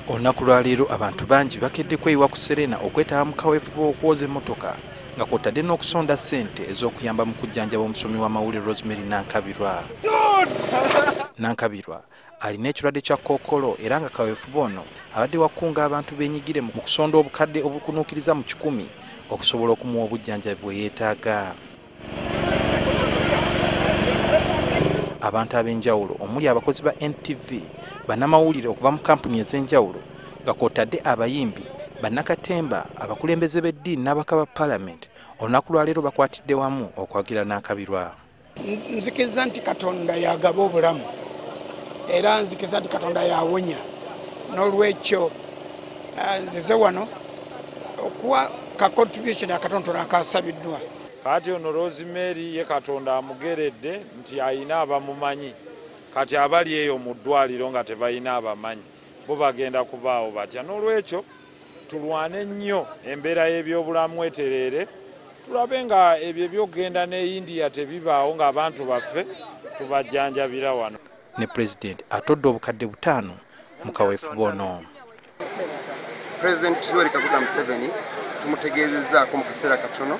Olunaku lwa leero abantu bangi bakedde kweyiwa ku Serena okwetaba mu kaweefube okwoza emmotoka nga kw'otadde n'okusonda ssente ez'okuyamba mu kujjanjaba omusomi w'amawulire Rosemary Nankabirwa alina ekirwadde kya kkookolo era nga kaweefube ono abadde wakunga abantu beenyigire mu kusonda obukadde obukunuukiriza mu 100 okusobola okumuwa obujjanjabi bwe yeetaaga. Abantu ab'enjawulo omuli abakozi ba NTV, bannamawulire okuva mu kampuni ez'enjawulo nga kw'otadde abayimbi, bannakatemba, abakulembeze b'eddiini n'abaka ba Paalamenti olunaku lwa leero bakwatidde wamu okwagira Nankabirwa. Nzikiriza nti Katonda yagaba obulamu era nzikiriza nti Katonda yawonya, n'olwekyo nzize wano okuwa ka contribution ya Katonda akasabiddwa. Kati ono Rosemary ye Katonda amugeredde nti ayina abamumanyi, kati abali eyo mu ddwaliro nga tebalina abamanyi bo bagenda kubaawo batya. N'olwekyo tulwane nnyo embeera y'ebyobulamu etereere, tulabe nga ebyo byogenda ne India tebibaawo ng'abantu baffe tubajjanjabira wano. Ne Pulezidenti atodde obukadde 5 mu kaweefube ono. Pulezidenti Yoweri Kaguta Museveni tumutegeezezzaako mu kaseera katono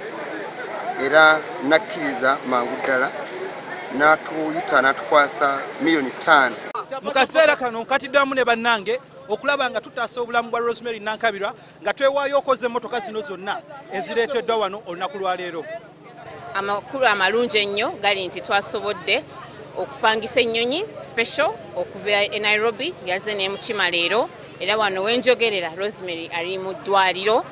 era nakkiriza mangu ddala n'atuyita n'atukwasa miliyoni 5. Mu kaseera kano nkatiddamu ne bannange okulaba nga tutaasa obulamu bwa Rosemary Nankabirwa nga twewaayo okoze emmotoka zino zonna ezireeteddwa wano olunaku lwa leero. Amakulu amalungi ennyo gali nti twasobodde okupangisa ennyonyi special okuva e Nairobi yazze ne mu Kima leero, era wano wenjogerera Rosemary ali mu ddwaliro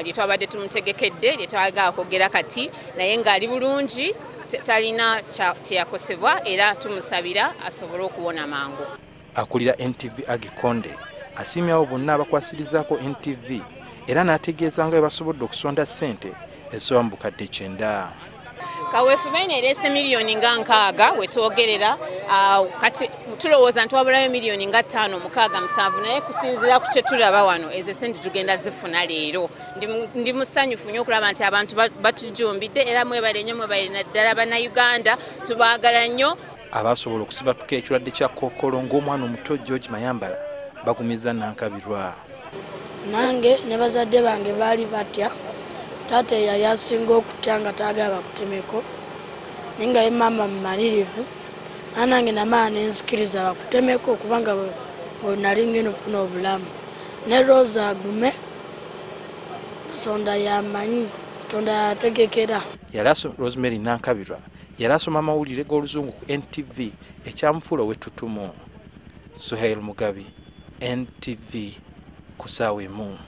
lye twabadde tumutegekedde lye twagala kwogera kati naye ng'ali bulungi, talina kyeyakosebwa era tumusabira asobole okuwona mangu. Akulira NTV Agikonde asiimye abo bonna abakwasirizaako NTV era n'ategeeza nga bwe basobodde okusonda ssente ezisoba mu bukadde 9. Kaweefube ereese miliyoni nga 6 wetwogerera, kati tulowooza nti wabulayo miliyoni nga 5, 6, 7 naye kusinziira ku kye tulaba wano ezo sente tugenda zifuna leero. Ndi musanyufu nnyo okulaba nti abantu batujumbidde era mwebale nnyo, mwebale naddala bannayuganda, tubaagala nnyo. Abasobola okusibatuka ekirwadde kya kkookolo ng'omwana omuto George Mayambala bagumiza Nankabirwa. Nange ne bazadde bange baali batya. Taata yali asinga okutya nga taagala bakutemeko, naye nga ye maama mumalirivu, nange namaa nenzikiriza bakutemeko kubanga bwe nali ngenda okufuna obulamu. Ne Rose agume, Katonda yamanyi, Katonda yategekera. Rosemary Nankabirwa yali asoma amawulire g'oluzungu ku NTV ekyamufuula ow'ettutumu. Suhail Mugabi, NTV, ku ssaawa emu.